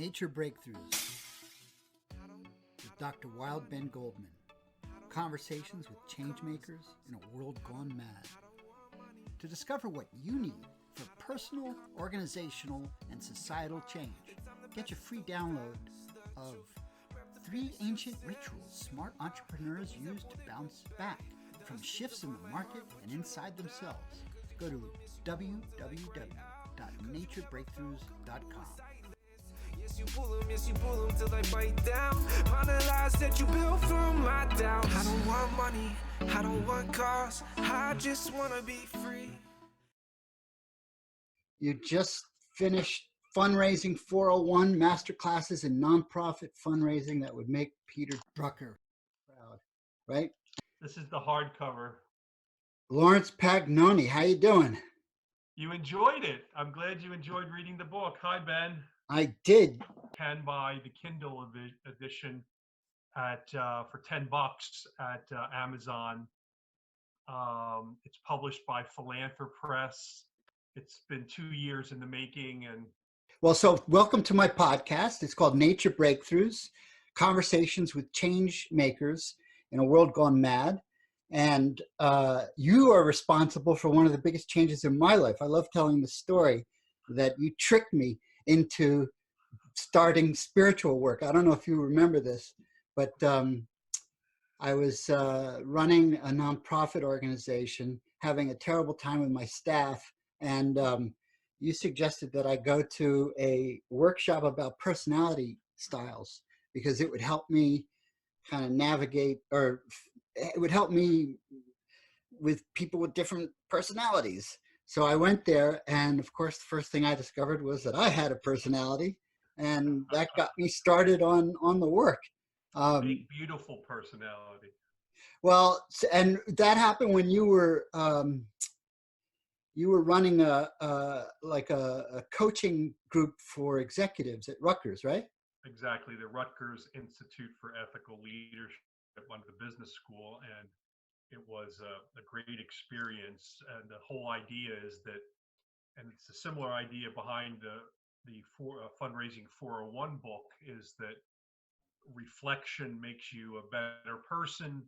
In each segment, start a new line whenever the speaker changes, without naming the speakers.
Nature Breakthroughs with Dr. Wild Ben Goldman. Conversations with changemakers in a world gone mad. To discover what you need for personal, organizational, and societal change, get your free download of 3 ancient rituals smart entrepreneurs use to bounce back from shifts in the market and inside themselves. Go to www.naturebreakthroughs.com.
Yes, you pull them till they bite down. On the lies that you built from my doubt. I don't want money, I don't want cars, I just wanna be free.
You just finished fundraising 401 masterclasses in nonprofit fundraising that would make Peter Drucker proud, right?
This is the hardcover.
Laurence Pagnoni, how you doing?
You enjoyed it. I'm glad you enjoyed reading the book. Hi, Ben.
I did.
Can buy the Kindle edition at for $10 at Amazon. It's published by Philanthropy Press. It's been 2 years in the making, and
well, so welcome to my podcast. It's called Nature Breakthroughs, Conversations with Change Makers in a World Gone Mad. And you are responsible for one of the biggest changes in my life. I love telling the story that you tricked me into starting spiritual work. I don't know if you remember this, but I was running a nonprofit organization, having a terrible time with my staff, and you suggested that I go to a workshop about personality styles because it would help me kind of navigate, or it would help me with people with different personalities. So I went there, and of course, the first thing I discovered was that I had a personality, and that got me started on the work.
big, beautiful personality.
Well, and that happened when you were running a coaching group for executives at Rutgers, right?
Exactly, the Rutgers Institute for Ethical Leadership, went to the business school, and it was a great experience. And the whole idea is that, and it's a similar idea behind the fundraising 401 book, is that reflection makes you a better person,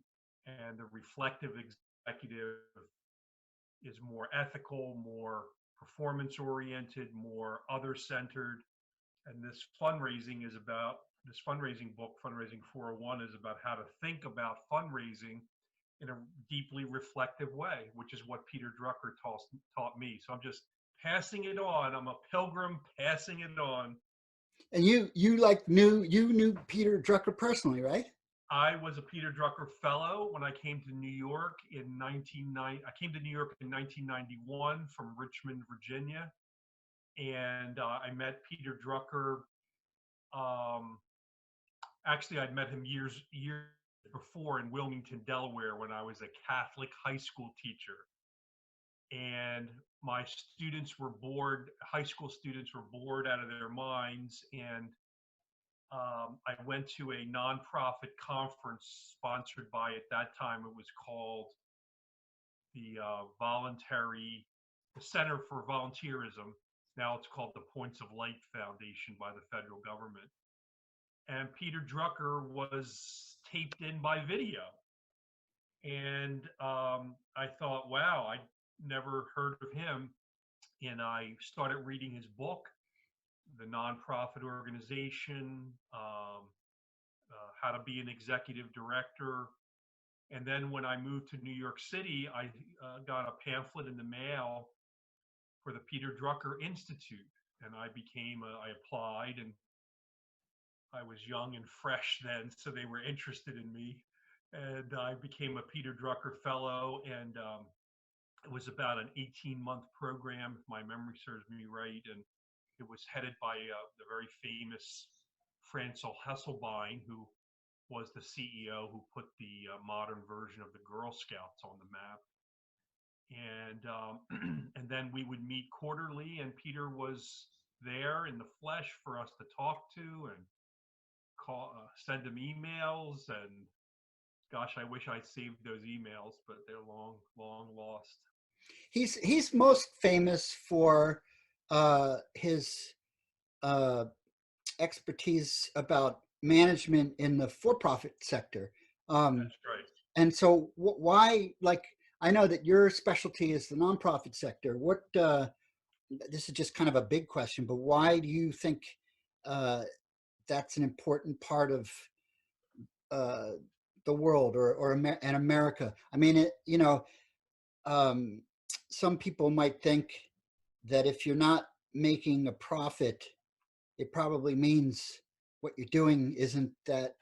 and the reflective executive is more ethical, more performance oriented, more other centered. And this fundraising book, Fundraising 401, is about how to think about fundraising in a deeply reflective way, which is what Peter Drucker taught me. So I'm just passing it on. I'm a pilgrim passing it on.
And you knew Peter Drucker personally, right?
I was a Peter Drucker Fellow when I came to New York in 1991 from Richmond, Virginia. And I met Peter Drucker. Actually, I'd met him years before in Wilmington, Delaware, when I was a Catholic high school teacher. And my students were bored, high school students were bored out of their minds. And I went to a nonprofit conference sponsored by, at that time, it was called the Center for Volunteerism. Now it's called the Points of Light Foundation by the federal government. And Peter Drucker was taped in by video. And I thought, wow, I never heard of him. And I started reading his book, The Nonprofit Organization, How to Be an Executive Director. And then when I moved to New York City, I got a pamphlet in the mail for the Peter Drucker Institute. And I applied, and I was young and fresh then, so they were interested in me. And I became a Peter Drucker Fellow, and it was about an 18-month program, if my memory serves me right. And it was headed by the very famous Francel Hesselbein, who was the CEO who put the modern version of the Girl Scouts on the map. And and then we would meet quarterly, and Peter was there in the flesh for us to talk to and send him emails. And gosh, I wish I saved those emails, but they're long lost.
He's most famous for his expertise about management in the for-profit sector. Um,
That's right.
and so, why? Like, I know that your specialty is the nonprofit sector. What? This is just kind of a big question, but why do you think uh, that's an important part of uh, the world and America? I mean, um, some people might think that if you're not making a profit, it probably means what you're doing isn't that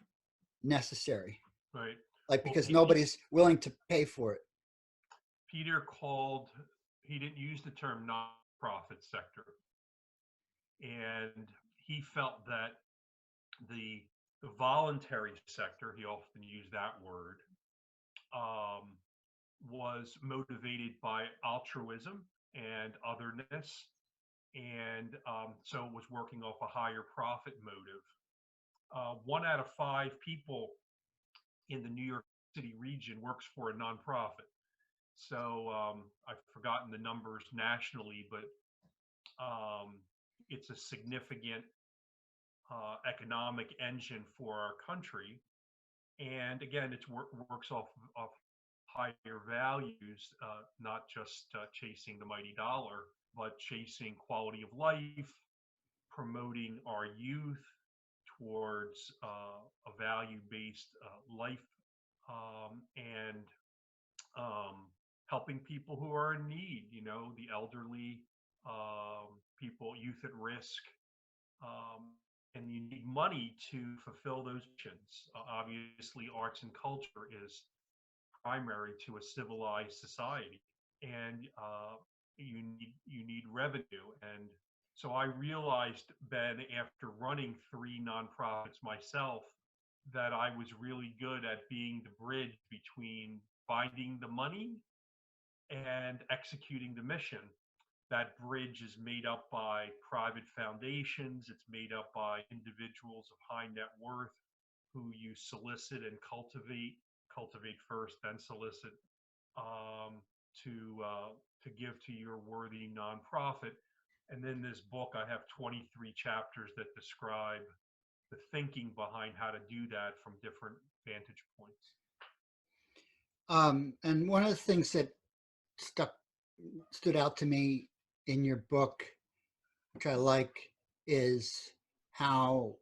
necessary.
Right.
Like,
Well,
because nobody's willing to pay for it.
Peter called, he didn't use the term nonprofit sector. And he felt that the, the voluntary sector, he often used that word, um, was motivated by altruism and otherness. And so it was working off a higher profit motive. 1 out of 5 people in the New York City region works for a nonprofit. So I've forgotten the numbers nationally, but um, it's a significant economic engine for our country. And again, it works off higher values, not just chasing the mighty dollar, but chasing quality of life, promoting our youth towards a value-based life, and helping people who are in need, the elderly, people, youth at risk. And you need money to fulfill those missions. Obviously, arts and culture is primary to a civilized society, and you need revenue. And so I realized, Ben, after running 3 nonprofits myself, that I was really good at being the bridge between finding the money and executing the mission. That bridge is made up by private foundations. It's made up by individuals of high net worth who you solicit and cultivate first, then solicit, um, to give to your worthy nonprofit. And in this book, I have 23 chapters that describe the thinking behind how to do that from different vantage points.
And one of the things that stuck stood out to me in your book, which I like, is how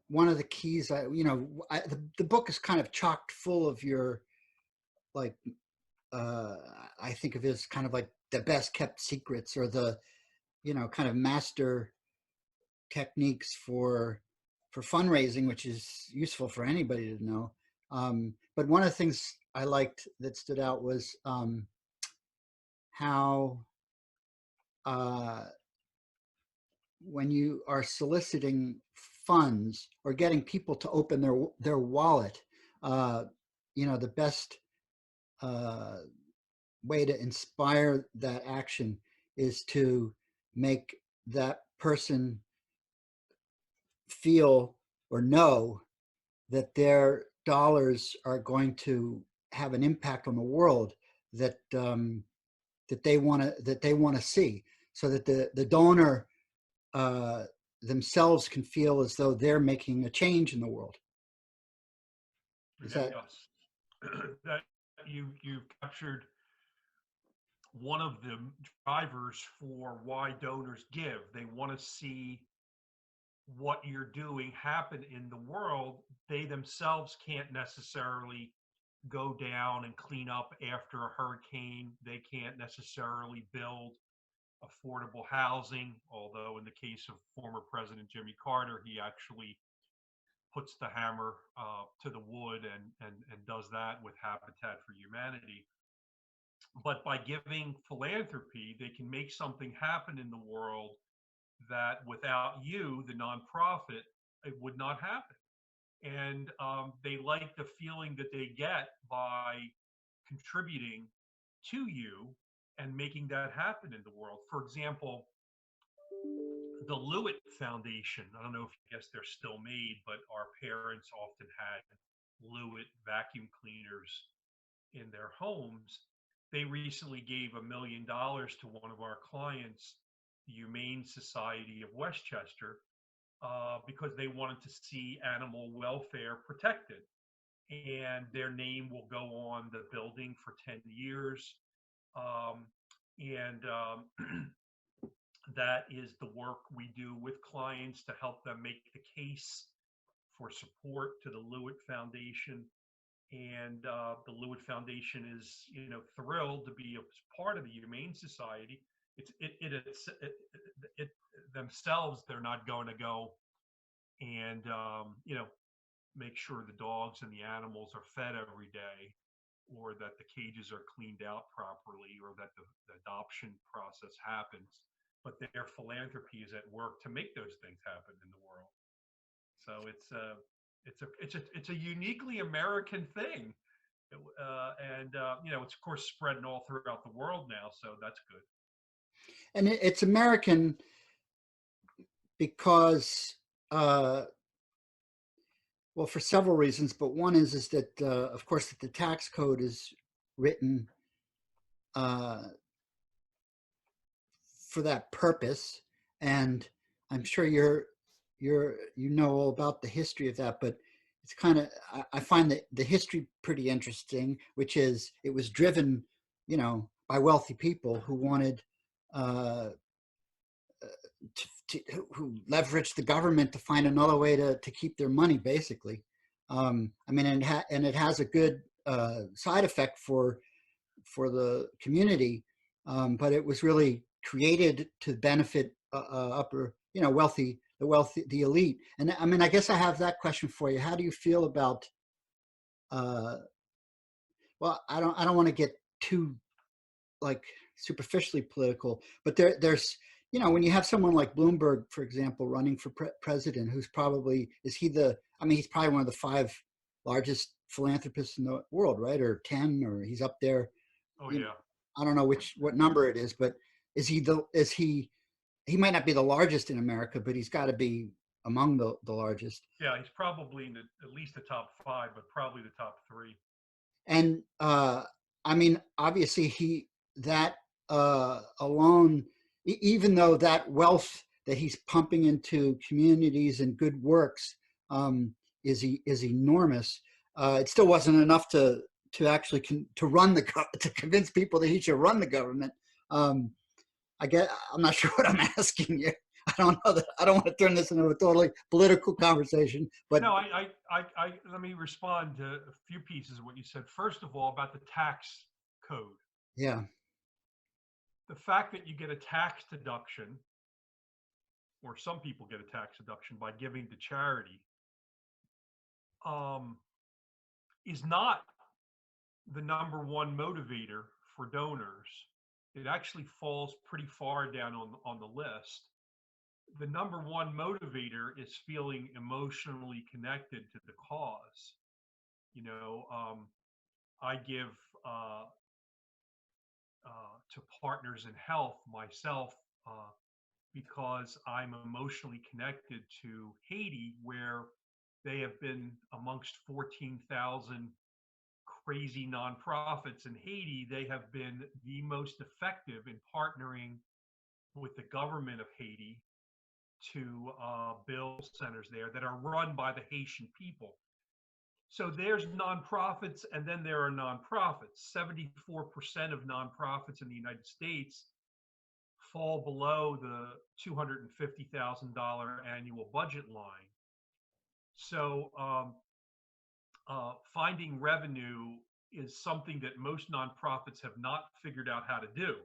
one of the keys. The book is kind of chocked full of your like. I think of it as kind of like the best kept secrets or the kind of master techniques for fundraising, which is useful for anybody to know. But one of the things I liked that stood out was how uh, when you are soliciting funds or getting people to open their wallet, uh, the best uh, way to inspire that action is to make that person feel or know that their dollars are going to have an impact on the world that that they want to see, so that the donor uh, themselves can feel as though they're making a change in the world. Is that?
Yes, that you captured one of the drivers for why donors give. They want to see what you're doing happen in the world. They themselves can't necessarily go down and clean up after a hurricane. They can't necessarily build affordable housing, although in the case of former President Jimmy Carter, he actually puts the hammer to the wood and does that with Habitat for Humanity. But by giving philanthropy, they can make something happen in the world that without you, the nonprofit, it would not happen. And they like the feeling that they get by contributing to you and making that happen in the world. For example, the Lewitt Foundation, I don't know if you guess they're still made, but our parents often had Lewitt vacuum cleaners in their homes. They recently gave $1 million to one of our clients, the Humane Society of Westchester, because they wanted to see animal welfare protected. And their name will go on the building for 10 years. Um, and that is the work we do with clients to help them make the case for support to the Lewitt Foundation. And the Lewitt Foundation is, thrilled to be a part of the Humane Society. It themselves, they're not going to go and make sure the dogs and the animals are fed every day, or that the cages are cleaned out properly, or that the adoption process happens. But their philanthropy is at work to make those things happen in the world. So it's a uniquely American thing, and it's of course spreading all throughout the world now. So that's good.
And it's American because, well, for several reasons, but one is that, of course, that the tax code is written for that purpose, and I'm sure you know all about the history of that, but it's kind of, I find that the history pretty interesting, which is it was driven, by wealthy people who wanted who leveraged the government to find another way to keep their money, basically. I mean, and it has a good side effect for the community, but it was really created to benefit upper, the elite. And I mean, I guess I have that question for you. How do you feel about? Well, I don't want to get too like superficially political, but there's when you have someone like Bloomberg, for example, running for president, who's probably he's probably one of the 5 largest philanthropists in the world, right? Or 10, or he's up there.
Oh yeah.
I don't know what number it is, but he might not be the largest in America, but he's got to be among the largest.
Yeah, he's probably in at least the top 5, but probably the top 3.
And I mean, obviously that alone, even though that wealth that he's pumping into communities and good works is enormous, it still wasn't enough to actually to convince people that he should run the government. I'm not sure what I'm asking you. I don't know that I don't want to turn this into a totally political conversation, but
no, I let me respond to a few pieces of what you said. First of all, about the tax code.
Yeah.
The fact that you get a tax deduction, or some people get a tax deduction by giving to charity, is not the number one motivator for donors. It actually falls pretty far down on the list. The number one motivator is feeling emotionally connected to the cause. I give to Partners in Health myself because I'm emotionally connected to Haiti, where they have been amongst 14,000 crazy nonprofits in Haiti. They have been the most effective in partnering with the government of Haiti to build centers there that are run by the Haitian people. So there's nonprofits, and then there are nonprofits. 74% of nonprofits in the United States fall below the $250,000 annual budget line. So finding revenue is something that most nonprofits have not figured out how to do.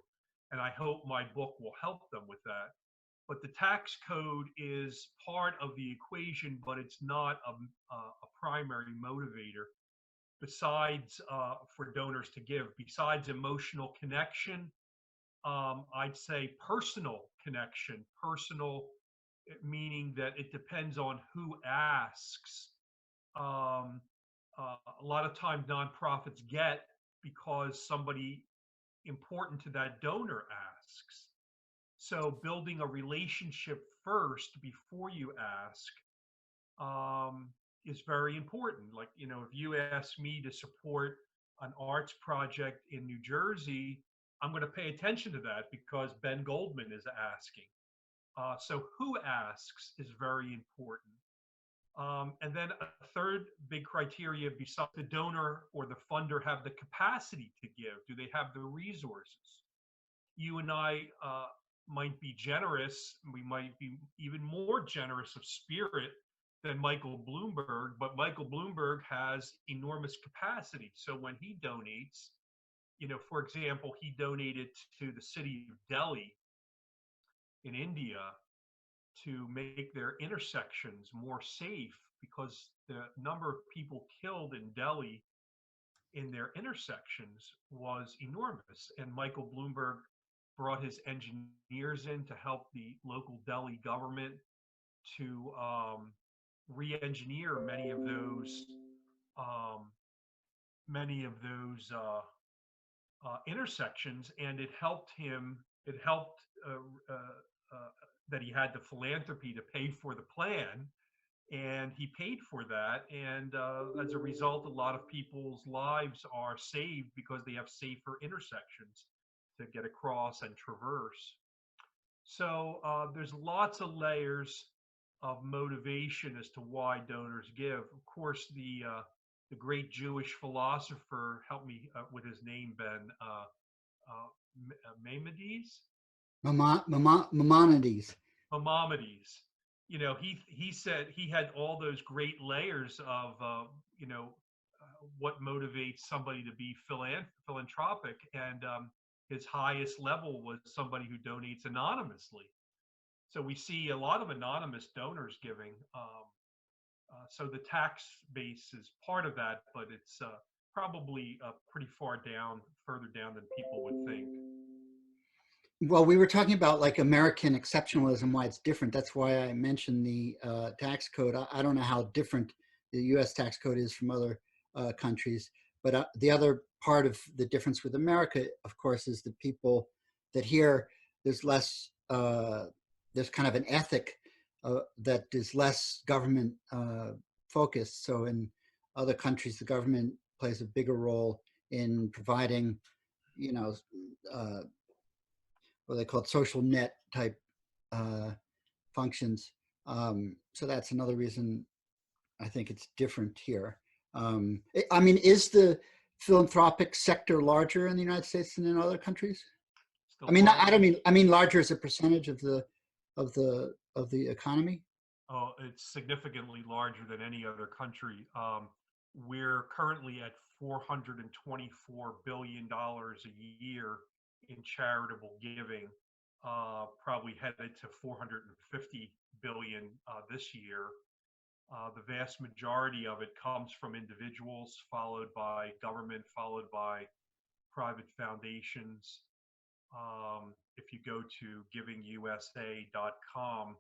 And I hope my book will help them with that. But the tax code is part of the equation, but it's not a primary motivator besides for donors to give. Besides emotional connection, I'd say personal connection. Personal meaning that it depends on who asks. A lot of times nonprofits get because somebody important to that donor asks. So building a relationship first before you ask is very important. Like, if you ask me to support an arts project in New Jersey, I'm going to pay attention to that because Ben Goldman is asking. So who asks is very important. And then a third big criteria besides the donor or the funder have the capacity to give. Do they have the resources? You and I might be generous. We might be even more generous of spirit than Michael Bloomberg, but Michael Bloomberg has enormous capacity. So when he donates, for example, he donated to the city of Delhi in India to make their intersections more safe because the number of people killed in Delhi in their intersections was enormous. And Michael Bloomberg brought his engineers in to help the local Delhi government to re-engineer many of those intersections, and it helped him. It helped that he had the philanthropy to pay for the plan, and he paid for that. And as a result, a lot of people's lives are saved because they have safer intersections to get across and traverse. So there's lots of layers of motivation as to why donors give. Of course, the great Jewish philosopher, help me with his name, Ben, Maimonides.
Maimonides.
Maimonides. He said he had all those great layers of what motivates somebody to be philanthropic, and his highest level was somebody who donates anonymously. So we see a lot of anonymous donors giving. So the tax base is part of that, but it's probably pretty further down than people would think.
Well, we were talking about like American exceptionalism, why it's different. That's why I mentioned the tax code. I don't know how different the U.S. tax code is from other countries, but the other part of the difference with America, of course, is the people that here there's less, there's kind of an ethic that is less government focused. So in other countries, the government plays a bigger role in providing, what they call social net type functions. So that's another reason I think it's different here. Is the philanthropic sector larger in the United States than in other countries? I mean larger as a percentage of the economy.
Oh, it's significantly larger than any other country. We're currently at $424 billion a year in charitable giving, probably headed to 450 billion this year. The vast majority of it comes from individuals, followed by government, followed by private foundations. If you go to givingusa.com,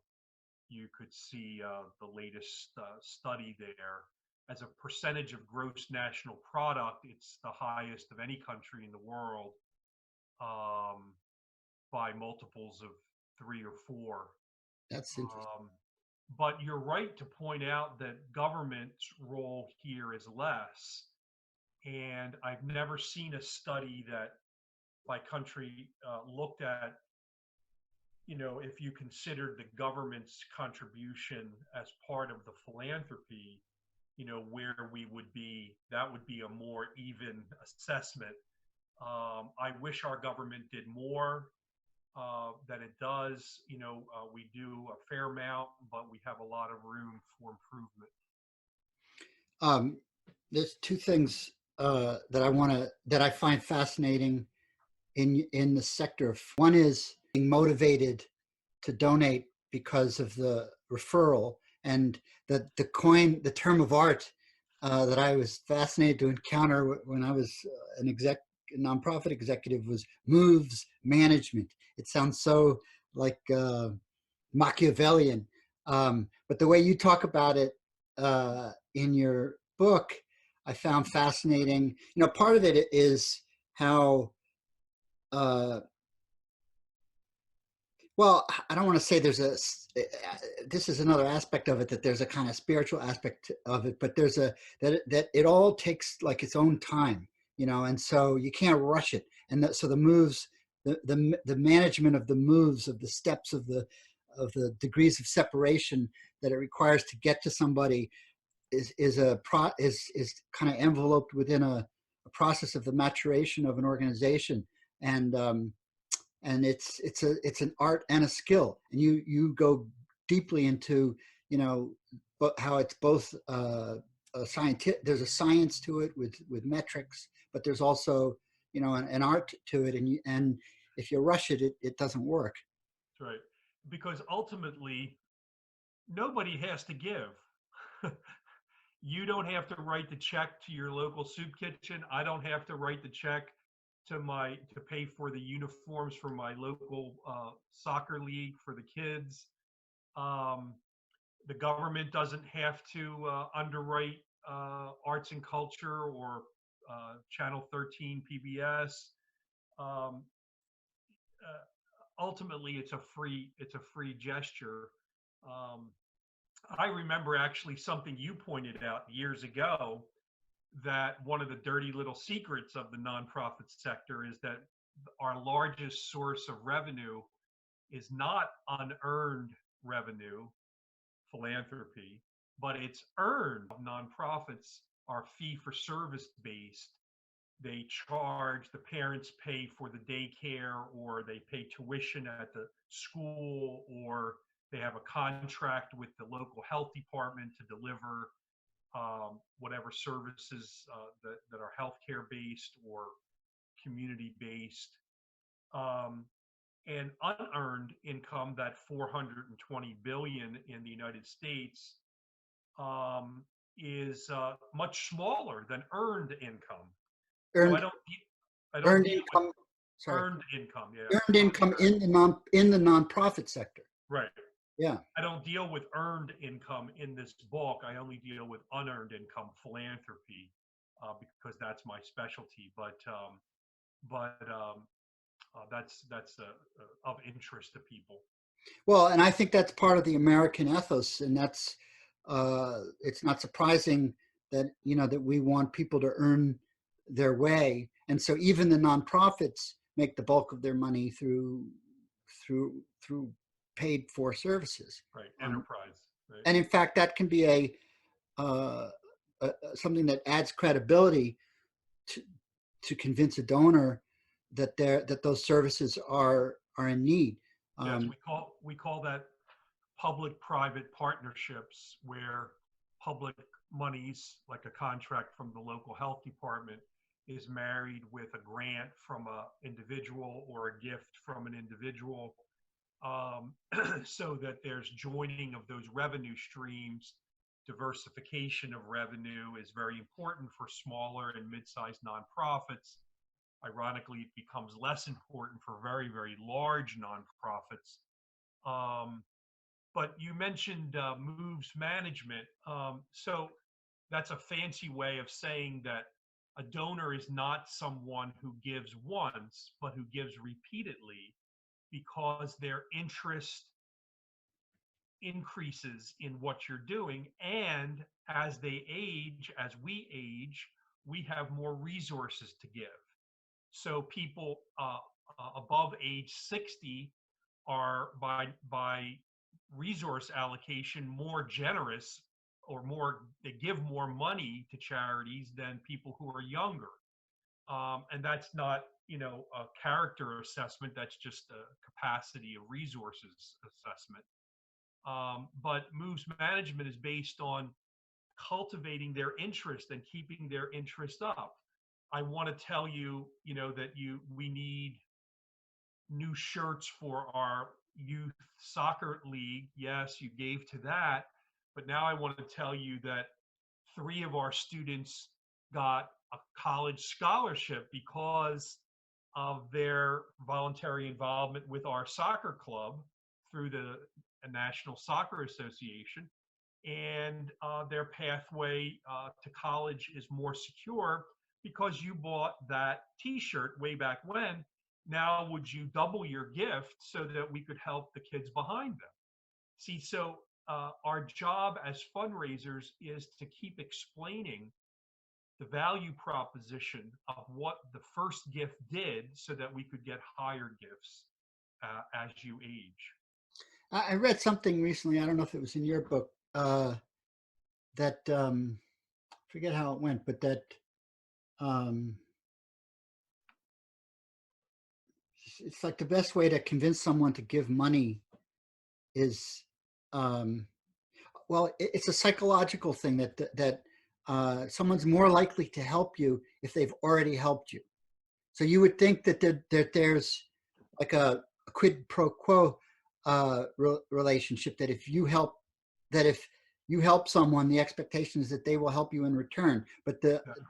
you could see the latest study there. As a percentage of gross national product, it's the highest of any country in the world, by multiples of 3 or 4.
That's interesting.
But you're right to point out that government's role here is less. And I've never seen a study that by country looked at, if you considered the government's contribution as part of the philanthropy, where we would be, that would be a more even assessment. I wish our government did more than it does. We do a fair amount, but we have a lot of room for improvement.
There's two things that I find fascinating in the sector. One is being motivated to donate because of the referral, and the term of art that I was fascinated to encounter when I was a nonprofit executive was moves management. It sounds so like Machiavellian, but the way you talk about it in your book, I found fascinating. Part of it is how well, I don't want to say this is another aspect of it, that there's a kind of spiritual aspect of it, but there's that it all takes like its own time, and so you can't rush it. And so the moves, the management of the moves, of the steps of the the degrees of separation that it requires to get to somebody is kind of enveloped within a process of the maturation of an organization, and it's an art and a skill, and you go deeply into, you know, but how it's both a scientific, there's a science to it with metrics, but there's also, you know, an art to it, and if you rush it, it doesn't work.
That's right. Because ultimately, nobody has to give. You don't have to write the check to your local soup kitchen. I don't have to write the check to pay for the uniforms for my local soccer league for the kids. Um, the government doesn't have to underwrite arts and culture or Channel 13 PBS. Um, Ultimately, it's a free gesture. Um, I remember actually something you pointed out years ago, that one of the dirty little secrets of the nonprofit sector is that our largest source of revenue is not unearned revenue, philanthropy, but it's earned. Nonprofits are fee for service based. They charge, the parents pay for the daycare, or they pay tuition at the school, or they have a contract with the local health department to deliver whatever services that are healthcare based or community based. And unearned income, that 420 billion in the United States, is much smaller than earned income. So
Earned
I don't
earned
deal with
income. Sorry,
earned income. Yeah,
earned income in the nonprofit sector.
right.
Yeah.
I don't deal with earned income in this book. I only deal with unearned income, philanthropy, because that's my specialty. But that's of interest to people.
Well, and I think that's part of the American ethos, and that's it's not surprising that, you know, that we want people to earn their way, and so even the nonprofits make the bulk of their money through paid for services.
Right, enterprise. Right.
And in fact, that can be uh, something that adds credibility to convince a donor that those services are in need.
Yes, we call that public-private partnerships, where public monies, like a contract from the local health department, is married with a grant from an individual or a gift from an individual, so that there's joining of those revenue streams. Diversification of revenue is very important for smaller and mid-sized nonprofits. Ironically, it becomes less important for very, very large nonprofits. Um, but you mentioned moves management. So that's a fancy way of saying that a donor is not someone who gives once, but who gives repeatedly, because their interest increases in what you're doing. And as they age, as we age, we have more resources to give. So people above age 60 are by resource allocation more generous, or more, they give more money to charities than people who are younger. And that's not, you know, a character assessment, that's just a capacity of resources assessment. But moves management is based on cultivating their interest and keeping their interest up. I want to tell you, you know, that we need new shirts for our youth soccer league. Yes, you gave to that, but now I want to tell you that 3 of our students got a college scholarship because of their voluntary involvement with our soccer club through the National Soccer Association. And their pathway to college is more secure because you bought that T-shirt way back when. Now, would you double your gift so that we could help the kids behind them? See, so our job as fundraisers is to keep explaining the value proposition of what the first gift did, so that we could get higher gifts as you age.
I read something recently. I don't know if it was in your book, that forget how it went, but that um, it's like the best way to convince someone to give money is, um, well, it's a psychological thing that someone's more likely to help you if they've already helped you. So you would think that there's like a quid pro quo relationship, that if you help someone, the expectation is that they will help you in return. But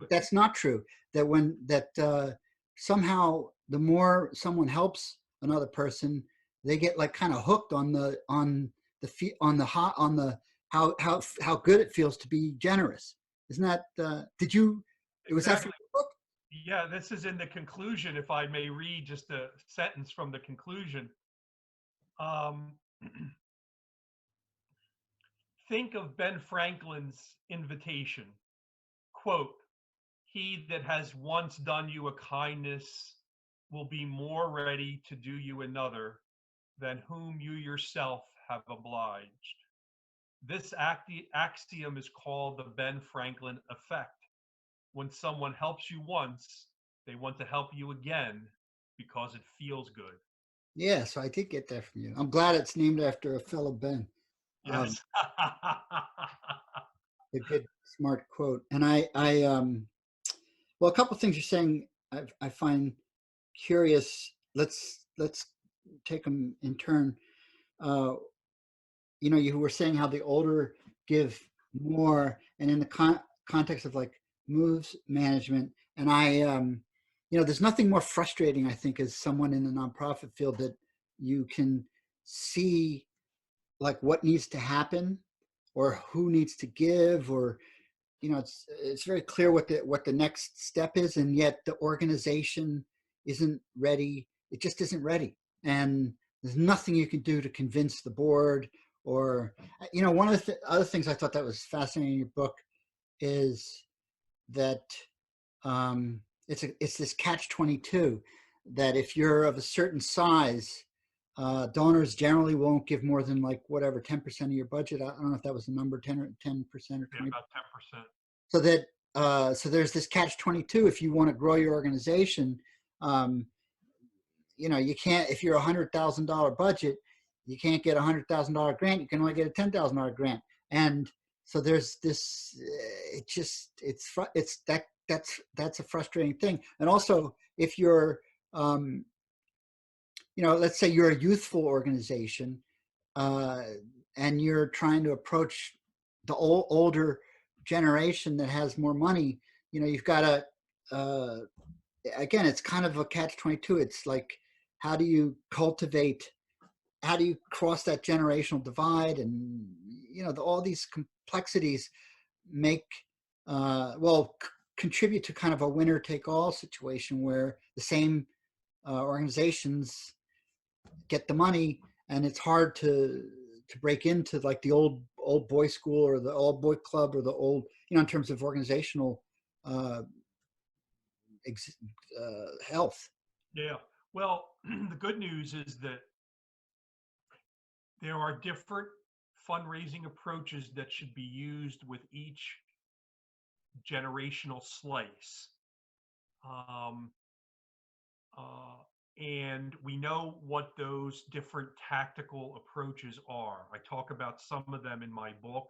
that's not true. That somehow the more someone helps another person, they get like kind of hooked on the hot on the how good it feels to be generous. Isn't that? Did you? Was that from
Exactly.
the book?
Yeah, this is in the conclusion. If I may read just a sentence from the conclusion. Um, think of Ben Franklin's invitation. Quote, he that has once done you a kindness will be more ready to do you another than whom you yourself have obliged. This axiom is called the Ben Franklin effect. When someone helps you once, they want to help you again because it feels good.
Yeah, so I did get that from you. I'm glad it's named after a fellow Ben. Um,
Yes.
a good, smart quote. And well, a couple of things you're saying I find curious. Let's take them in turn. Uh, you were saying how the older give more, and in the context of like moves management, and there's nothing more frustrating, I think, as someone in the nonprofit field, that you can see like what needs to happen or who needs to give, or it's very clear what the next step is, and yet the organization isn't ready. It just isn't ready, and there's nothing you can do to convince the board. Or one of the other things I thought that was fascinating in your book is that it's this catch 22, that if you're of a certain size, donors generally won't give more than like whatever 10% of your budget. I don't know if that was the number, 10% or
Yeah,
20.
about 10%.
So that so there's this catch 22. If you want to grow your organization, um, you can't. If you're $100,000 budget, you can't get $100,000 grant. You can only get a $10,000 grant. And so there's this. That's a frustrating thing. And also, if you're let's say you're a youthful organization, uh, and you're trying to approach the older generation that has more money, you've got to, again, it's kind of a catch 22. It's like, how do you how do you cross that generational divide? And, all these complexities make, contribute to kind of a winner take all situation where the same organizations get the money, and it's hard to break into like the old boy school or the old boy club or the old, in terms of organizational uh, health.
Yeah. Well, the good news is that there are different fundraising approaches that should be used with each generational slice. Um, and we know what those different tactical approaches are. I talk about some of them in my book.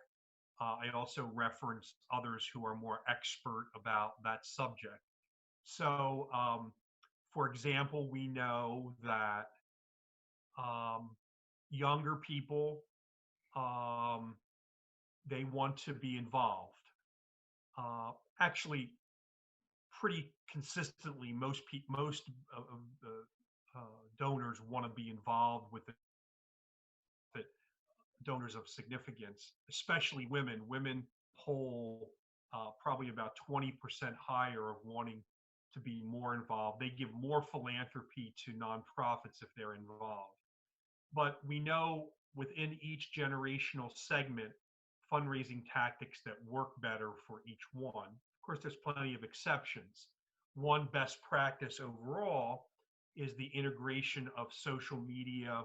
I also reference others who are more expert about that subject. So, for example, we know that um, younger people, um, they want to be involved. Actually, pretty consistently, most of the donors want to be involved with the donors of significance, especially women. Women poll probably about 20% higher of wanting to be more involved. They give more philanthropy to nonprofits if they're involved. But we know within each generational segment, fundraising tactics that work better for each one. Of course, there's plenty of exceptions. One best practice overall is the integration of social media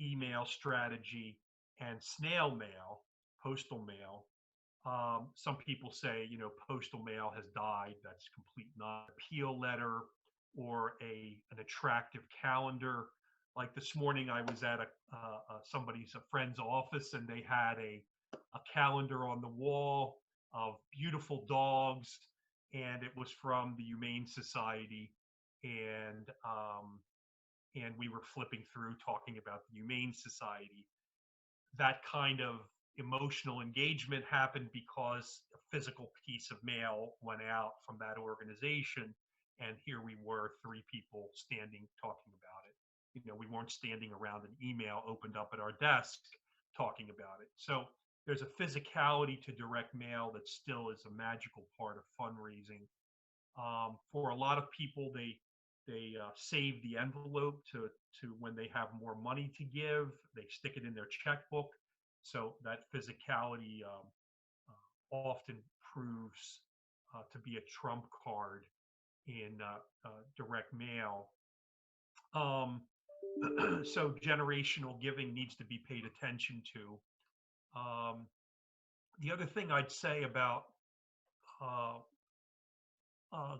email strategy and snail mail, postal mail. Some people say, postal mail has died. That's complete non appeal letter or an attractive calendar. Like this morning, I was at a friend's office, and they had a calendar on the wall of beautiful dogs, and it was from the Humane Society, and we were flipping through talking about the Humane Society. That kind of emotional engagement happened because a physical piece of mail went out from that organization, and here we were, three people standing talking about it. We weren't standing around an email opened up at our desk talking about it. So there's a physicality to direct mail that still is a magical part of fundraising. For a lot of people, they save the envelope to when they have more money to give. They stick it in their checkbook. So that physicality often proves to be a trump card in direct mail. So generational giving needs to be paid attention to. The other thing I'd say about uh,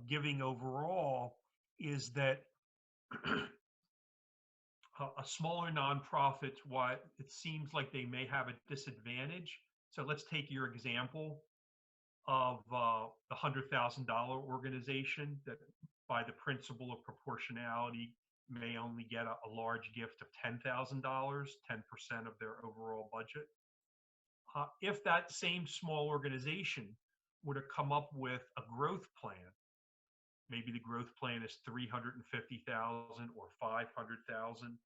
giving overall is that a smaller nonprofit, why it seems like they may have a disadvantage. So let's take your example of the $100,000 organization that, by the principle of proportionality, may only get a large gift of $10,000, 10% of their overall budget. If that same small organization were to come up with a growth plan, maybe the growth plan is 350,000 or 500,000.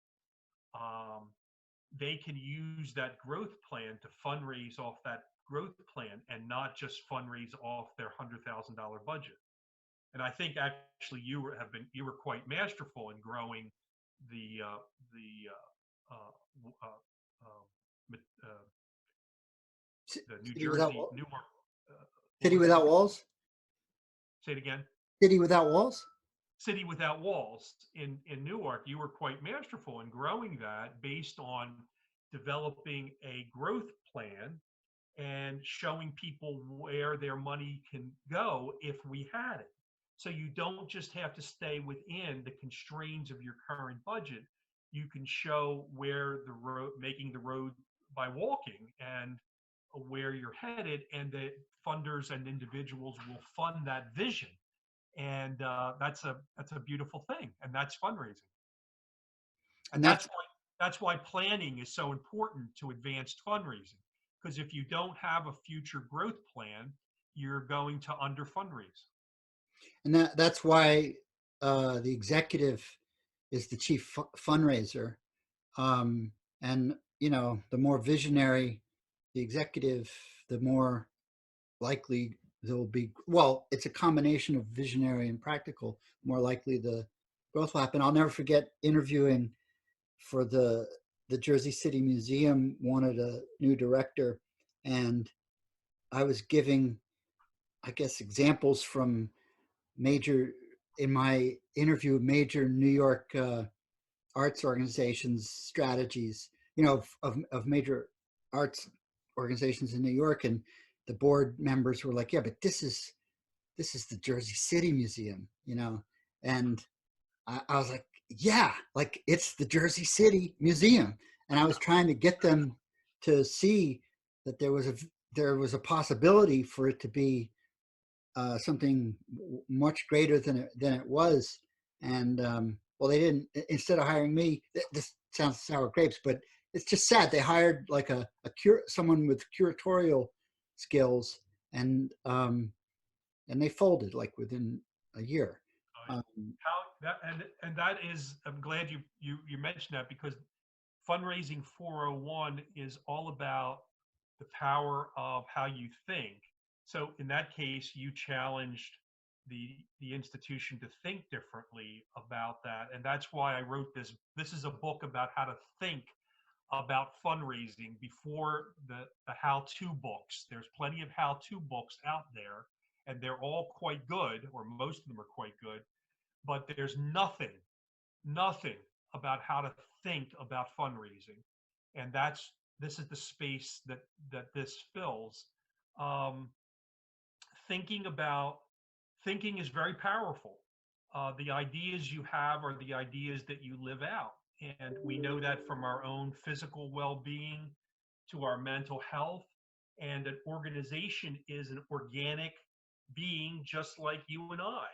They can use that growth plan to fundraise off that growth plan and not just fundraise off their $100,000 budget. And I think actually you were quite masterful in growing the New
City without
Jersey Newark.
City Without Walls.
Say it again.
City Without Walls.
City Without Walls in Newark. You were quite masterful in growing that based on developing a growth plan and showing people where their money can go if we had it. So you don't just have to stay within the constraints of your current budget. You can show where the road, making the road by walking, and where you're headed, and the funders and individuals will fund that vision. And that's a beautiful thing, and that's fundraising. And that's why planning is so important to advanced fundraising. Because if you don't have a future growth plan, you're going to under fundraise.
And that's why the executive is the chief fundraiser. And the more visionary the executive, the more likely there'll be. Well, it's a combination of visionary and practical. More likely the growth will happen. I'll never forget interviewing for the Jersey City Museum, wanted a new director, and I was giving, I guess, examples from in my interview, major New York arts organizations strategies, of major arts organizations in New York, and the board members were like, "Yeah, but this is the Jersey City Museum," and I was like, "Yeah, like it's the Jersey City Museum," and I was trying to get them to see that there was a possibility for it to be something much greater than it was. And well, they didn't. Instead of hiring me, this sounds sour grapes, but it's just sad. They hired like someone with curatorial skills, and they folded like within a year.
That is, I'm glad you mentioned that, because fundraising 401 is all about the power of how you think. So in that case, you challenged the institution to think differently about that. And that's why I wrote this. This is a book about how to think about fundraising before the how-to books. There's plenty of how-to books out there, and they're all quite good, or most of them are quite good, but there's nothing about how to think about fundraising, and this is the space that this fills. Um, thinking about thinking is very powerful. The ideas you have are the ideas that you live out, and we know that from our own physical well-being to our mental health. And an organization is an organic being, just like you and I.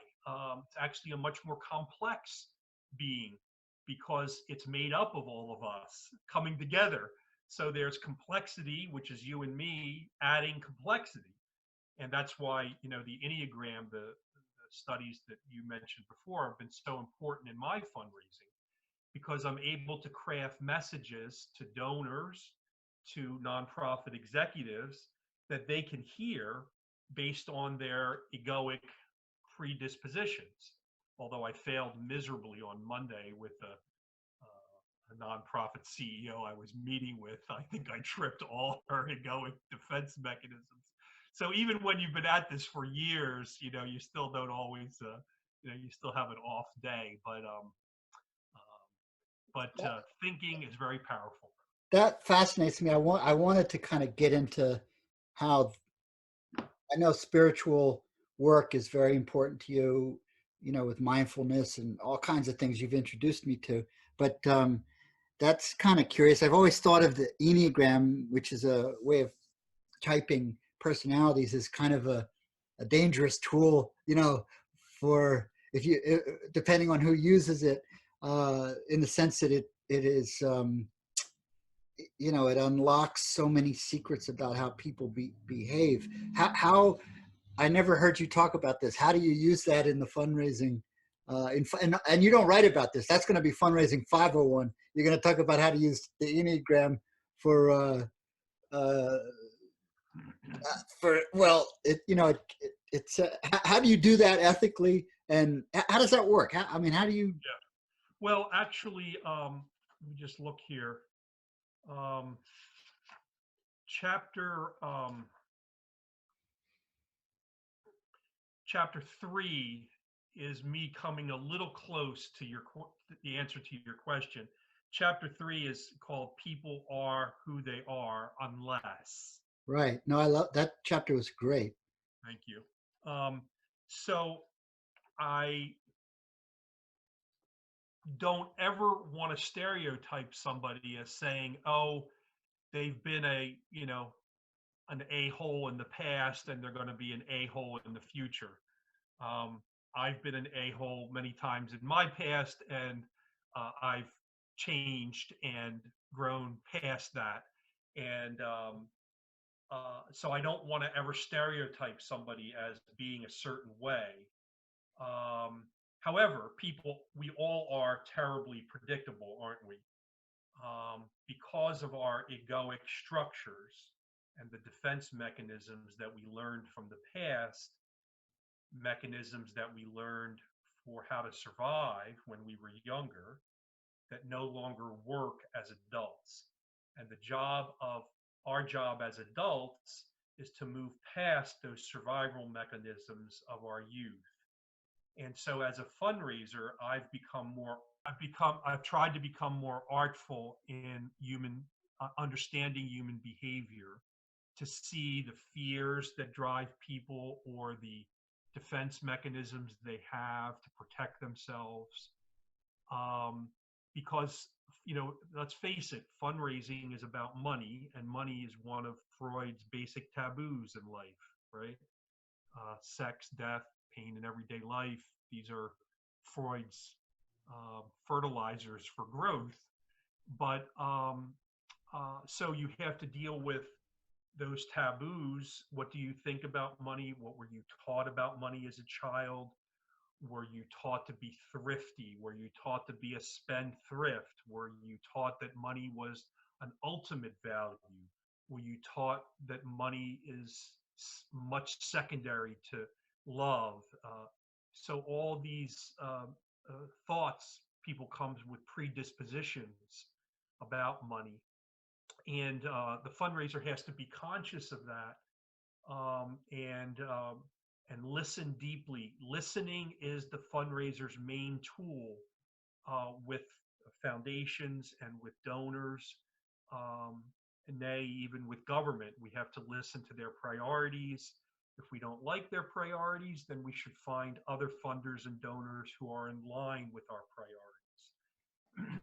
It's actually a much more complex being because it's made up of all of us coming together. So there's complexity, which is you and me adding complexity. And that's why, the Enneagram, the studies that you mentioned before, have been so important in my fundraising, because I'm able to craft messages to donors, to nonprofit executives, that they can hear based on their egoic predispositions. Although I failed miserably on Monday with a nonprofit CEO I was meeting with, I think I tripped all her egoic defense mechanisms. So even when you've been at this for years, you still don't always, you still have an off day. But thinking is very powerful.
That fascinates me. I wanted to kind of get into how, I know spiritual work is very important to you, with mindfulness and all kinds of things you've introduced me to. But that's kind of curious. I've always thought of the Enneagram, which is a way of typing personalities, as kind of a dangerous tool, for if you, depending on who uses it, in the sense that it is, it unlocks so many secrets about how people behave. How I never heard you talk about this. How do you use that in the fundraising? And you don't write about this. That's going to be fundraising 501. You're going to talk about how to use the Enneagram for uh, well, it's how do you do that ethically, and how does that work? How do you?
Yeah. Well, actually, let me just look here. Um, chapter chapter 3 is me coming a little close to the answer to your question. Chapter 3 is called "People Are Who They Are Unless."
Right. No, I love that chapter. Was great.
Thank you. So I don't ever want to stereotype somebody as saying, "Oh, they've been an a-hole in the past and they're going to be an a-hole in the future." Um, I've been an a-hole many times in my past, and I've changed and grown past that. And so I don't want to ever stereotype somebody as being a certain way. Um, However, we all are terribly predictable, aren't we? Because of our egoic structures and the defense mechanisms that we learned from the past, mechanisms that we learned for how to survive when we were younger, that no longer work as adults. And our job as adults is to move past those survival mechanisms of our youth. And so as a fundraiser, I've tried to become more artful in understanding human behavior, to see the fears that drive people or the defense mechanisms they have to protect themselves. Because, let's face it, fundraising is about money, and money is one of Freud's basic taboos in life, right? Sex, death, pain in everyday life. These are Freud's fertilizers for growth. But so you have to deal with those taboos. What do you think about money? What were you taught about money as a child? Were you taught to be thrifty? Were you taught to be a spendthrift? Were you taught that money was an ultimate value? Were you taught that money is much secondary to love? So all these thoughts, people comes with predispositions about money, and the fundraiser has to be conscious of that, and listen deeply. Listening is the fundraiser's main tool with foundations and with donors, and even with government. We have to listen to their priorities. If we don't like their priorities, then we should find other funders and donors who are in line with our priorities.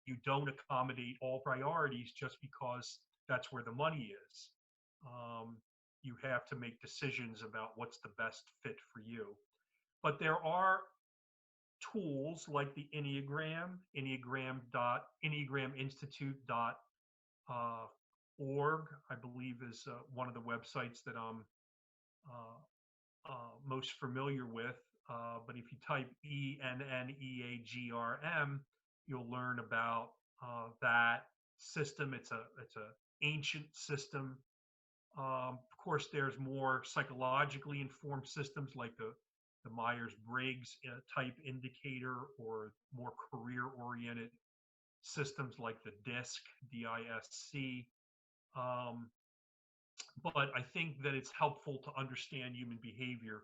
You don't accommodate all priorities just because that's where the money is. You have to make decisions about what's the best fit for you. But there are tools like the Enneagram, enneagraminstitute.org, I believe is one of the websites that I'm most familiar with. But if you type ENNEAGRM, you'll learn about that system. It's a ancient system. Of course, there's more psychologically informed systems like the Myers-Briggs type indicator, or more career-oriented systems like the DISC, D-I-S-C. But I think that it's helpful to understand human behavior,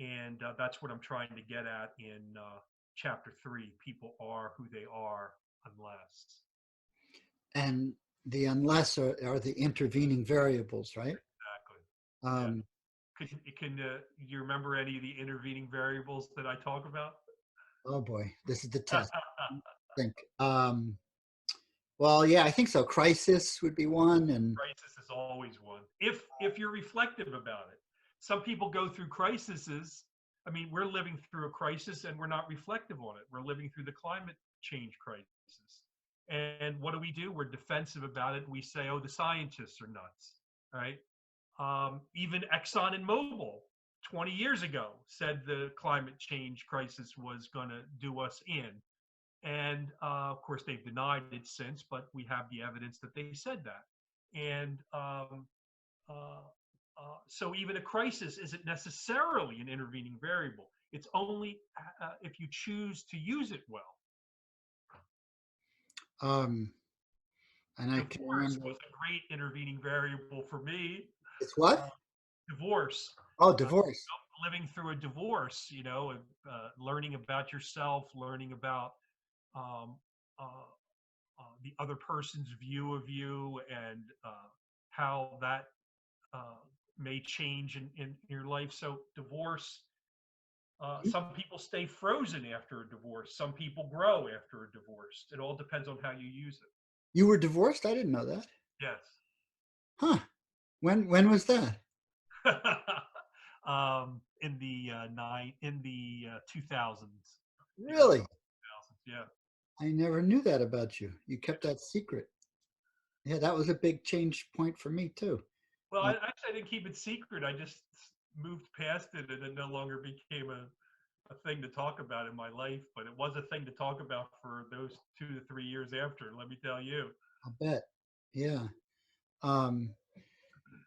and that's what I'm trying to get at in chapter 3. People are who they are unless.
And the unless are the intervening variables, right?
Exactly.
Um,
Can you remember any of the intervening variables that I talk about?
Oh boy, this is the test. I think. Well, yeah, I think so. Crisis would be one, and
Crisis is always one. If you're reflective about it. Some people go through crises. I mean, we're living through a crisis and we're not reflective on it. We're living through the climate change crisis. And what do? We're defensive about it. We say, oh, the scientists are nuts, right? Even Exxon and Mobil 20 years ago said the climate change crisis was going to do us in. And of course, they've denied it since, but we have the evidence that they said that. And so even a crisis isn't necessarily an intervening variable. It's only if you choose to use it well.
And I can
Divorce
remember.
was a great intervening variable for me.
It's what?
Divorce.
Oh, divorce.
Living through a divorce, learning about yourself, learning about the other person's view of you, and how that may change in your life. So divorce, some people stay frozen after a divorce. Some people grow after a divorce. It all depends on how you use it.
You were divorced? I didn't know that.
Yes.
Huh. When was that?
In the 2000s.
Really?
2000s, yeah.
I never knew that about you. You kept that secret. Yeah, that was a big change point for me too.
Well, I didn't keep it secret. I just moved past it, and it no longer became a thing to talk about in my life. But it was a thing to talk about for those 2 to 3 years after. Let me tell you.
I'll bet. Yeah.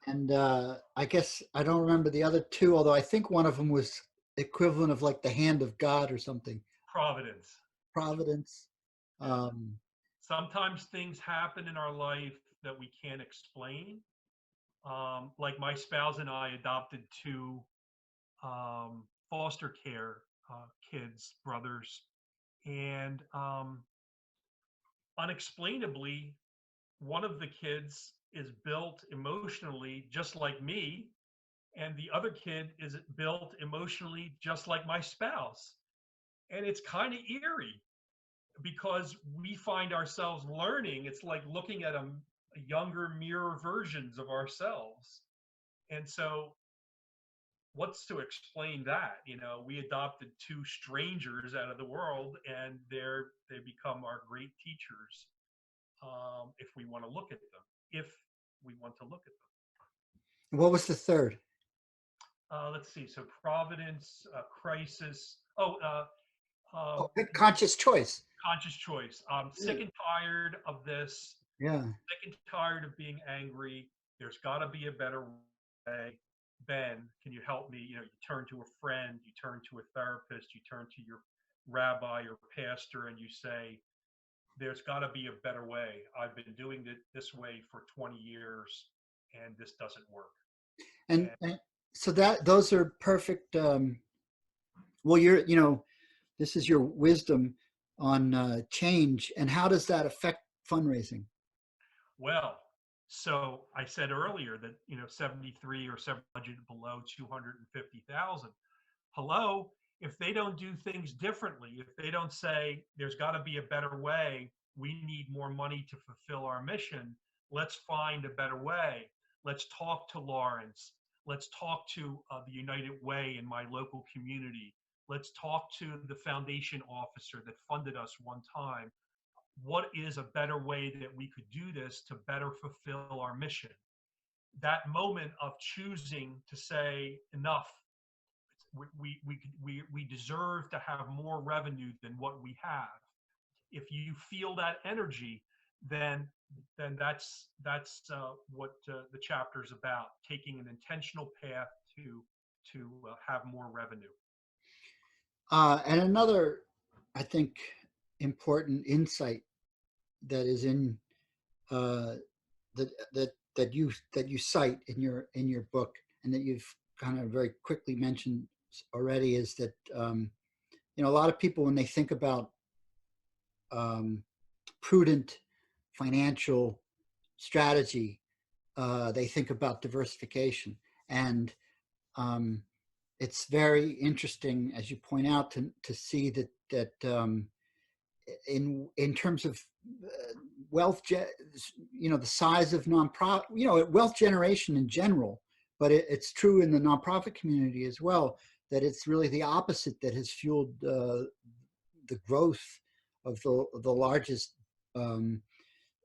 And I guess I don't remember the other two, although I think one of them was equivalent of like the hand of God or something.
Providence.
Providence.
Sometimes things happen in our life that we can't explain. Like my spouse and I adopted 2 foster care kids, brothers, and unexplainably, one of the kids is built emotionally just like me, and the other kid is built emotionally just like my spouse. And it's kind of eerie because we find ourselves learning. It's like looking at a younger mirror versions of ourselves. And so what's to explain that? We adopted 2 strangers out of the world, and they become our great teachers, if we want to look at them. If we want to look at them.
What was the third?
Let's see. So Providence, crisis.
Conscious choice.
Conscious choice. I'm sick and tired of this.
Yeah.
Sick and tired of being angry. There's got to be a better way. Ben, can you help me? You turn to a friend, you turn to a therapist, you turn to your rabbi or pastor, and you say, there's got to be a better way. I've been doing it this way for 20 years, and this doesn't work.
And so those are perfect. Well, this is your wisdom. on change, and how does that affect fundraising?
Well, so I said earlier that 73 or 7 budget below 250,000. Hello, if they don't do things differently, if they don't say there's got to be a better way, we need more money to fulfill our mission, let's find a better way. Let's talk to Laurence. Let's talk to the United Way in my local community. Let's talk to the foundation officer that funded us one time. What is a better way that we could do this to better fulfill our mission? That moment of choosing to say enough, we deserve to have more revenue than what we have. If you feel that energy, then that's what the chapter is about: taking an intentional path to have more revenue.
And another, I think, important insight that is in that you cite in your book, and that you've kind of very quickly mentioned already, is that a lot of people, when they think about um, prudent financial strategy, they think about diversification, and um, it's very interesting, as you point out, to see that in terms of wealth, the size of nonprofit, wealth generation in general, but it's true in the nonprofit community as well, that it's really the opposite that has fueled the growth of the largest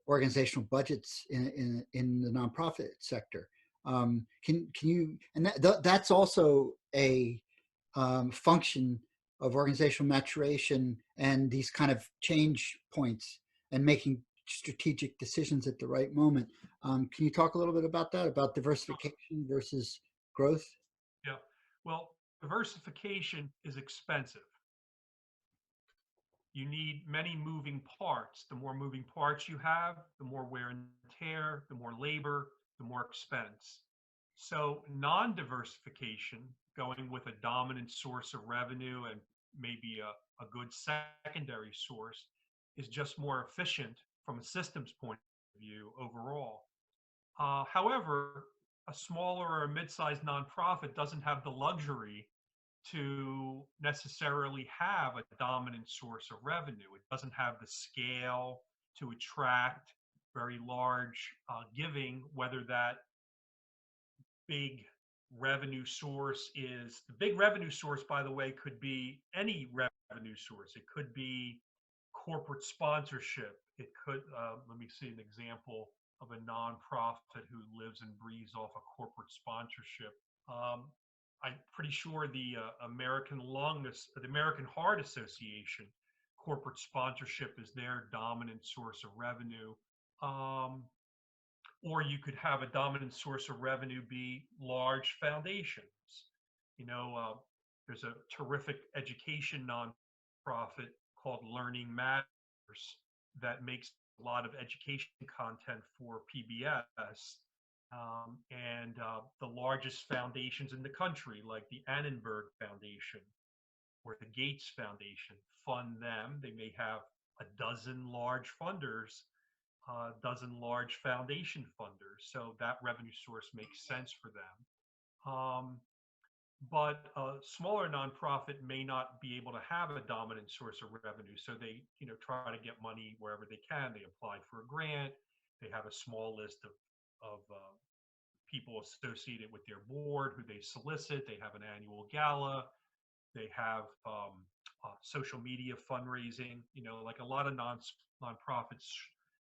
organizational budgets in the nonprofit sector. Can you, and that's also a function of organizational maturation and these kind of change points and making strategic decisions at the right moment. Can you talk a little bit about that, about diversification versus growth?
Yeah. Well, diversification is expensive. You need many moving parts. The more moving parts you have, the more wear and tear, the more labor, the more expense. So non-diversification, going with a dominant source of revenue and maybe a good secondary source, is just more efficient from a systems point of view overall. However, a smaller or a mid-sized nonprofit doesn't have the luxury to necessarily have a dominant source of revenue. It doesn't have the scale to attract very large giving, whether that big revenue source is the big revenue source, by the way, could be any revenue source. It could be corporate sponsorship. It could, let me see an example of a nonprofit who lives and breathes off a corporate sponsorship. I'm pretty sure the the American Heart Association corporate sponsorship is their dominant source of revenue. Or you could have a dominant source of revenue be large foundations. There's a terrific education nonprofit called Learning Matters that makes a lot of education content for PBS. And the largest foundations in the country, like the Annenberg Foundation or the Gates Foundation, fund them. They may have a dozen large funders, a dozen large foundation funders. So that revenue source makes sense for them. But a smaller nonprofit may not be able to have a dominant source of revenue. So they, try to get money wherever they can. They apply for a grant. They have a small list of people associated with their board who they solicit. They have an annual gala. They have social media fundraising. Like a lot of nonprofits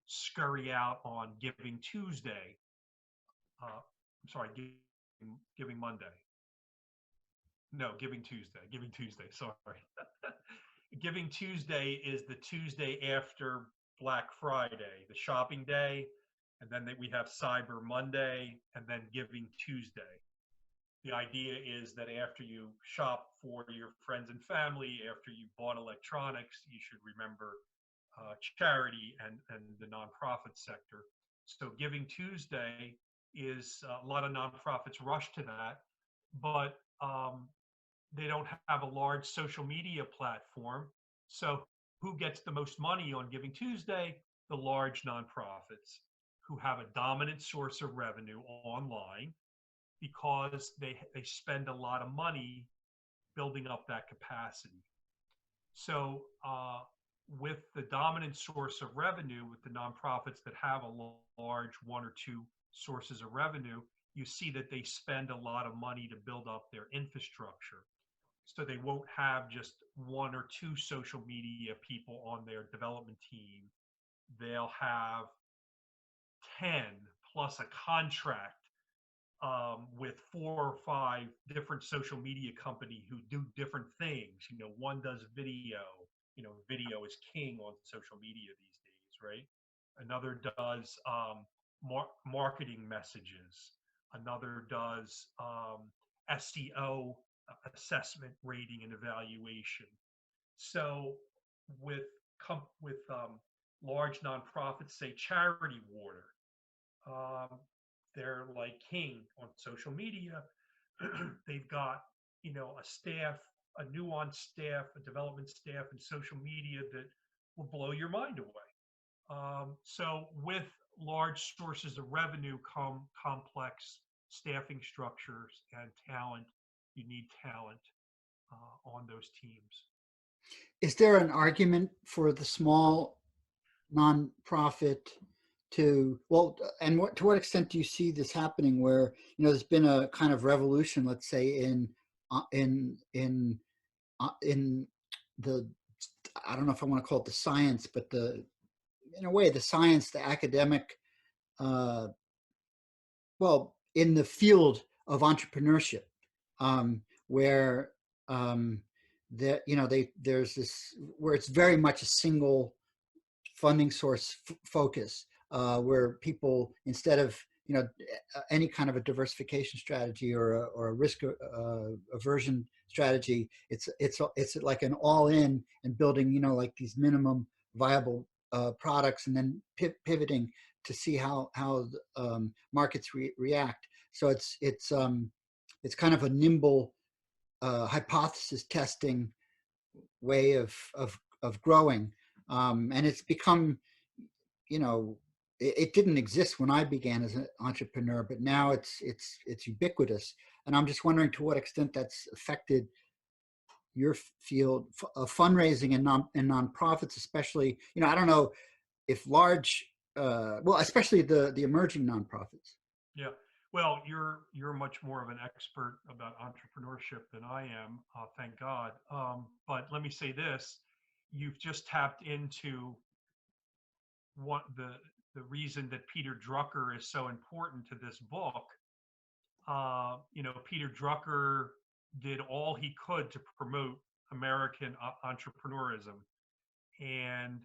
scurry out on Giving Tuesday. I'm sorry, Giving Monday. No, Giving Tuesday. Giving Tuesday. Sorry. Giving Tuesday is the Tuesday after Black Friday, the shopping day. And then we have Cyber Monday and then Giving Tuesday. The idea is that after you shop for your friends and family, after you bought electronics, you should remember charity and the nonprofit sector. So Giving Tuesday is a lot of nonprofits rush to that, but they don't have a large social media platform. So who gets the most money on Giving Tuesday? The large nonprofits who have a dominant source of revenue online because they spend a lot of money building up that capacity. So with the dominant source of revenue, with the nonprofits that have a large one or two sources of revenue, you see that they spend a lot of money to build up their infrastructure. So they won't have just one or two social media people on their development team. They'll have 10 plus a contract with 4 or 5 different social media company who do different things. One does video. Video is king on social media these days, right? Another does marketing messages. Another does SEO assessment, rating, and evaluation. So with large nonprofits, say Charity Water, they're like king on social media. They've got a staff, a nuanced staff, a development staff, and social media that will blow your mind away. So with large sources of revenue come complex staffing structures and talent. You need talent on those teams.
Is there an argument for the small nonprofit to, well, and to what extent do you see this happening where, there's been a kind of revolution, let's say in the, I don't know if I want to call it the science, but in a way, the science, the academic, well, in the field of entrepreneurship, where there's this, where it's very much a single funding source focus, where people, instead of any kind of a diversification strategy or a risk aversion strategy, it's like an all-in and building like these minimum viable products, and then pivoting to see how markets react. So it's kind of a nimble hypothesis testing way of growing, and it's become, it didn't exist when I began as an entrepreneur, but now it's ubiquitous. And I'm just wondering to what extent that's affected your field of fundraising and nonprofits, especially. I don't know if large, well, especially the emerging nonprofits.
Yeah. Well, you're much more of an expert about entrepreneurship than I am, thank God. But let me say this: you've just tapped into what the reason that Peter Drucker is so important to this book. Peter Drucker did all he could to promote American entrepreneurism, and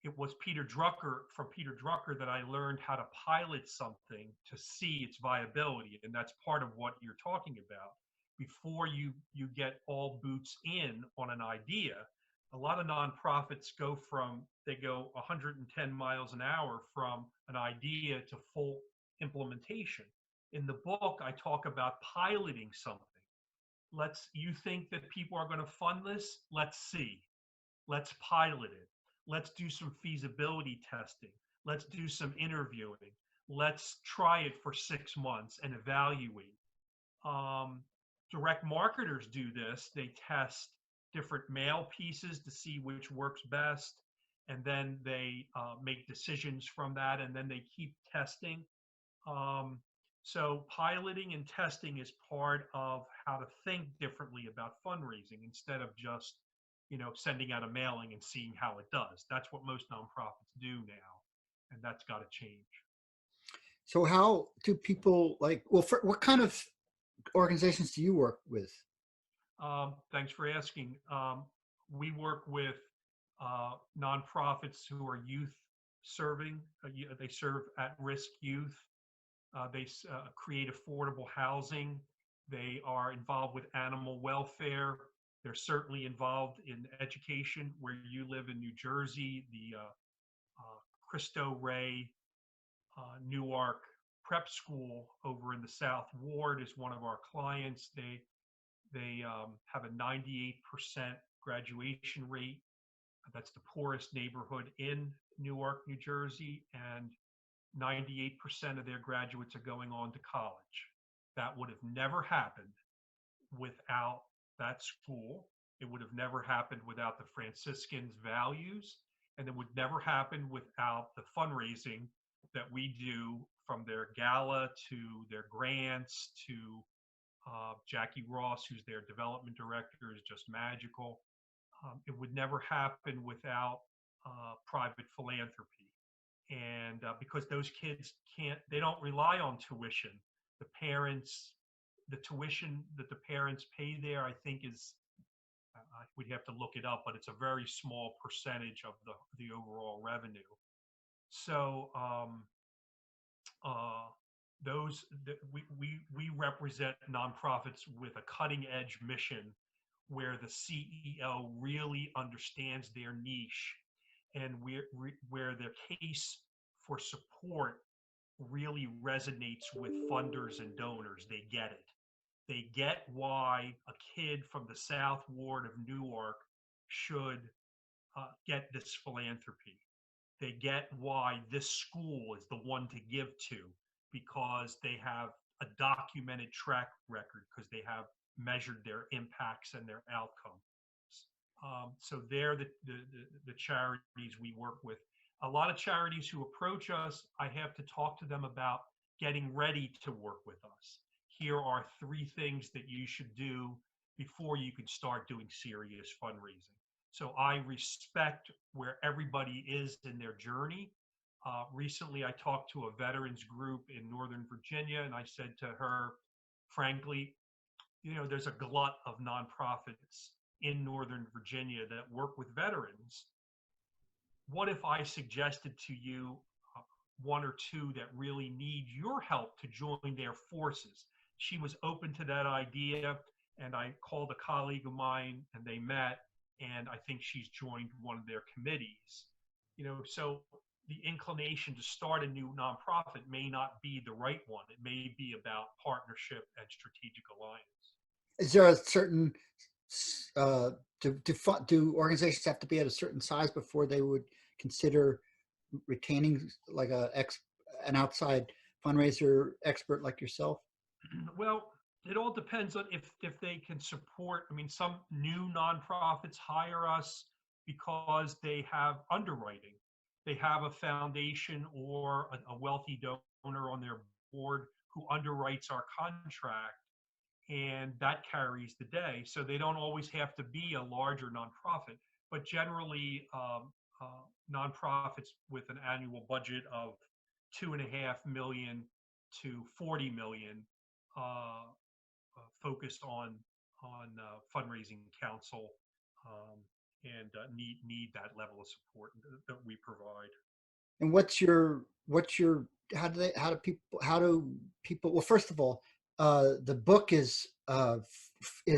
it was from Peter Drucker that I learned how to pilot something to see its viability. And that's part of what you're talking about. Before you get all boots in on an idea, a lot of nonprofits go 110 miles an hour from an idea to full implementation. In the book, I talk about piloting something. You think that people are going to fund this? Let's see. Let's pilot it. Let's do some feasibility testing. Let's do some interviewing. Let's try it for 6 months and evaluate. Direct marketers do this. They test different mail pieces to see which works best, and then they make decisions from that, and then they keep testing. So piloting and testing is part of how to think differently about fundraising, instead of just sending out a mailing and seeing how it does. That's what most nonprofits do now, and that's got to change.
So how do people what kind of organizations do you work with?
Thanks for asking. We work with nonprofits who are youth serving. They serve at-risk youth. They create affordable housing. They are involved with animal welfare. They're certainly involved in education. Where you live in New Jersey, the Cristo Rey Newark Prep School over in the South Ward is one of our clients. They have a 98% graduation rate. That's the poorest neighborhood in Newark, New Jersey, and 98% of their graduates are going on to college. That would have never happened without that school. It would have never happened without the Franciscans' values, and it would never happen without the fundraising that we do, from their gala to their grants to Jackie Ross, who's their development director, is just magical. It would never happen without private philanthropy. And because those kids they don't rely on tuition. The tuition that the parents pay there, I think we'd have to look it up, but it's a very small percentage of the overall revenue. So we represent nonprofits with a cutting edge mission, where the CEO really understands their niche, and where their case for support really resonates with funders and donors. They get it. They get why a kid from the South Ward of Newark should get this philanthropy. They get why this school is the one to give to, because they have a documented track record, because they have measured their impacts and their outcomes. So they're the charities we work with. A lot of charities who approach us, I have to talk to them about getting ready to work with us. Here are 3 things that you should do before you can start doing serious fundraising. So I respect where everybody is in their journey. Recently, I talked to a veterans group in Northern Virginia, and I said to her, frankly, there's a glut of nonprofits in Northern Virginia that work with veterans. What if I suggested to you 1 or 2 that really need your help to join their forces? She was open to that idea, and I called a colleague of mine, and they met, and I think she's joined one of their committees. So the inclination to start a new nonprofit may not be the right one. It may be about partnership and strategic alliance.
Is there a certain do organizations have to be at a certain size before they would consider retaining like an outside fundraiser expert like yourself?
Well, it all depends on if they can support. I mean, some new nonprofits hire us because they have underwriting. They have a foundation or a wealthy donor on their board who underwrites our contract, and that carries the day. So they don't always have to be a larger nonprofit, but generally nonprofits with an annual budget of $2.5 million to $40 million focused on fundraising counsel, and need that level of support that we provide.
And how do people, well, first of all, the book is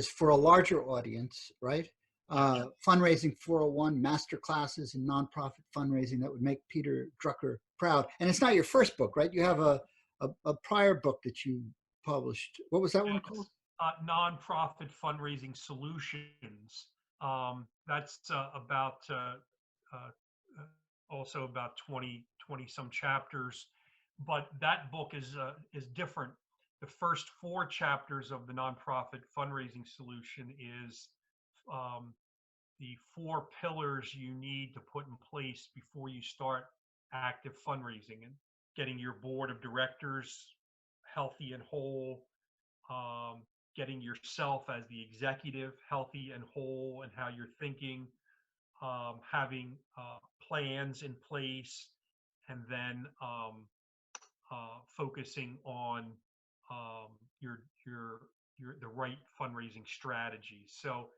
for a larger audience, right? Fundraising 401, master classes in nonprofit fundraising that would make Peter Drucker proud. And it's not your first book, right? You have a prior book that you published. What was that one called?
Nonprofit Fundraising Solutions. That's also about 20 some chapters, but that book is different. The first 4 chapters of the Nonprofit Fundraising Solution is the 4 pillars you need to put in place before you start active fundraising, and getting your board of directors healthy and whole, getting yourself as the executive healthy and whole and how you're thinking, having plans in place, and then focusing on the right fundraising strategy. So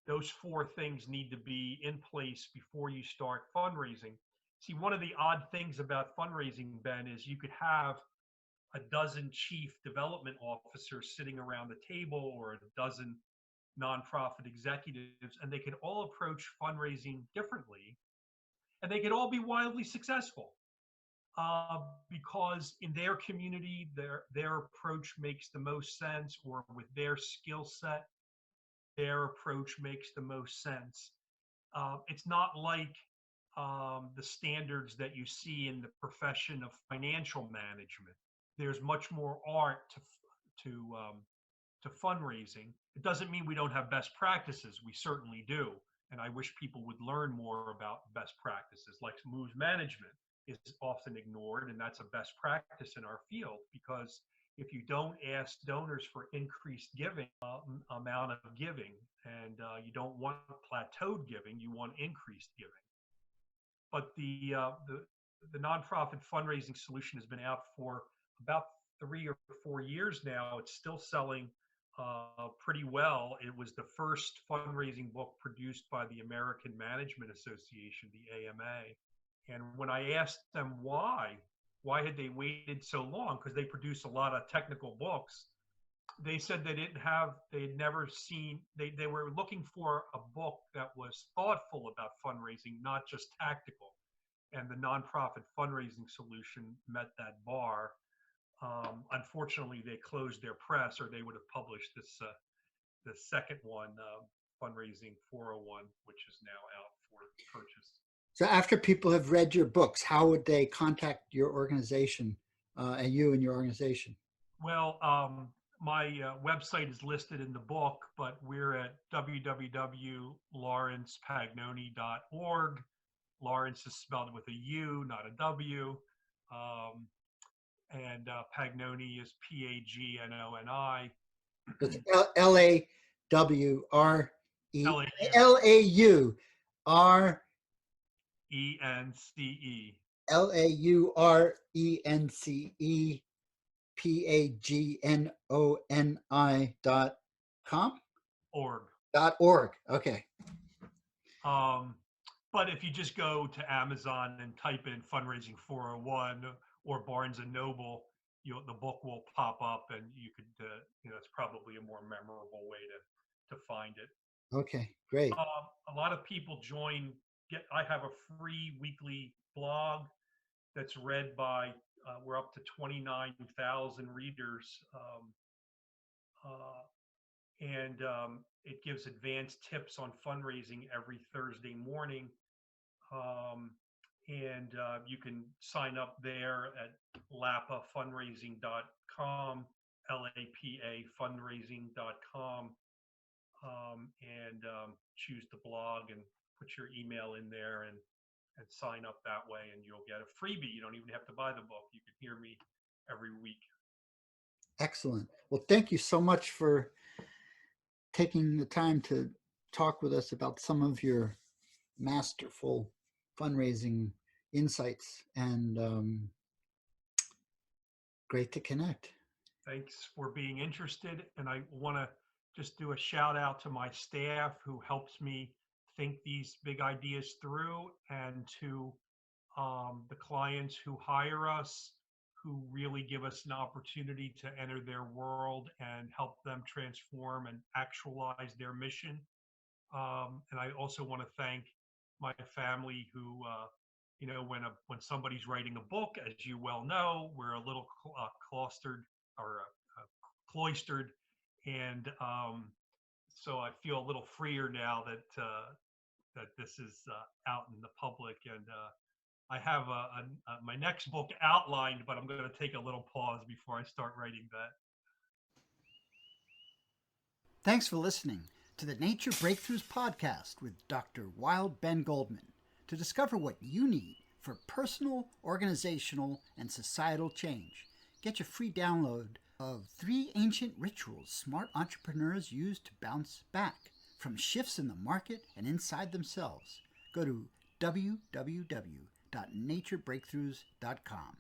those 4 things need to be in place before you start fundraising. See, one of the odd things about fundraising, Ben, is you could have a dozen chief development officers sitting around the table, or a dozen nonprofit executives, and they could all approach fundraising differently, and they could all be wildly successful because in their community, their approach makes the most sense, or with their skill set, their approach makes the most sense. it's not like the standards that you see in the profession of financial management. There's much more art to fundraising. It doesn't mean we don't have best practices. We certainly do. And I wish people would learn more about best practices. Like moves management is often ignored, and that's a best practice in our field, because if you don't ask donors for increased giving, amount of giving, and you don't want plateaued giving, you want increased giving. But the nonprofit fundraising solution has been out for about 3 or 4 years now. It's still selling pretty well. It was the first fundraising book produced by the American Management Association, the AMA. And when I asked them why had they waited so long, because they produce a lot of technical books, they said they'd never seen, they were looking for a book that was thoughtful about fundraising, not just tactical. And the nonprofit fundraising solution met that bar. Unfortunately, they closed their press, or they would have published this the second one, Fundraising 401, which is now out for purchase.
So after people have read your books, how would they contact your organization and you and your organization?
Well, my website is listed in the book, but we're at www.laurencepagnoni.org. Laurence is spelled with a U, not a W. And Pagnoni is Pagnoni.
It's L-A-W-R-E, L-A-U-R
E-N-C-E.
Laurence Pagnoni.com? .org. Okay.
But if you just go to Amazon and type in Fundraising 401 or Barnes and Noble, the book will pop up, and you could, it's probably a more memorable way to find it.
Okay, great.
A lot of people I have a free weekly blog that's read by, we're up to 29,000 readers. And it gives advanced tips on fundraising every Thursday morning. And you can sign up there at lapafundraising.com, LAPA fundraising.com, and choose the blog and put your email in there and sign up that way, and you'll get a freebie. You don't even have to buy the book. You can hear me every week.
Excellent. Well, thank you so much for taking the time to talk with us about some of your masterful fundraising insights, and great to connect.
Thanks for being interested. And I want to just do a shout out to my staff who helps me think these big ideas through, and to the clients who hire us, who really give us an opportunity to enter their world and help them transform and actualize their mission. And I also want to thank my family who, when somebody's writing a book, as you well know, we're a little cloistered. And so I feel a little freer now that this is out in the public. And I have my next book outlined, but I'm going to take a little pause before I start writing that.
Thanks for listening to the Nature Breakthroughs podcast with Dr. Wild Ben Goldman. To discover what you need for personal, organizational, and societal change, get your free download of 3 ancient rituals smart entrepreneurs use to bounce back from shifts in the market and inside themselves. Go to www.naturebreakthroughs.com.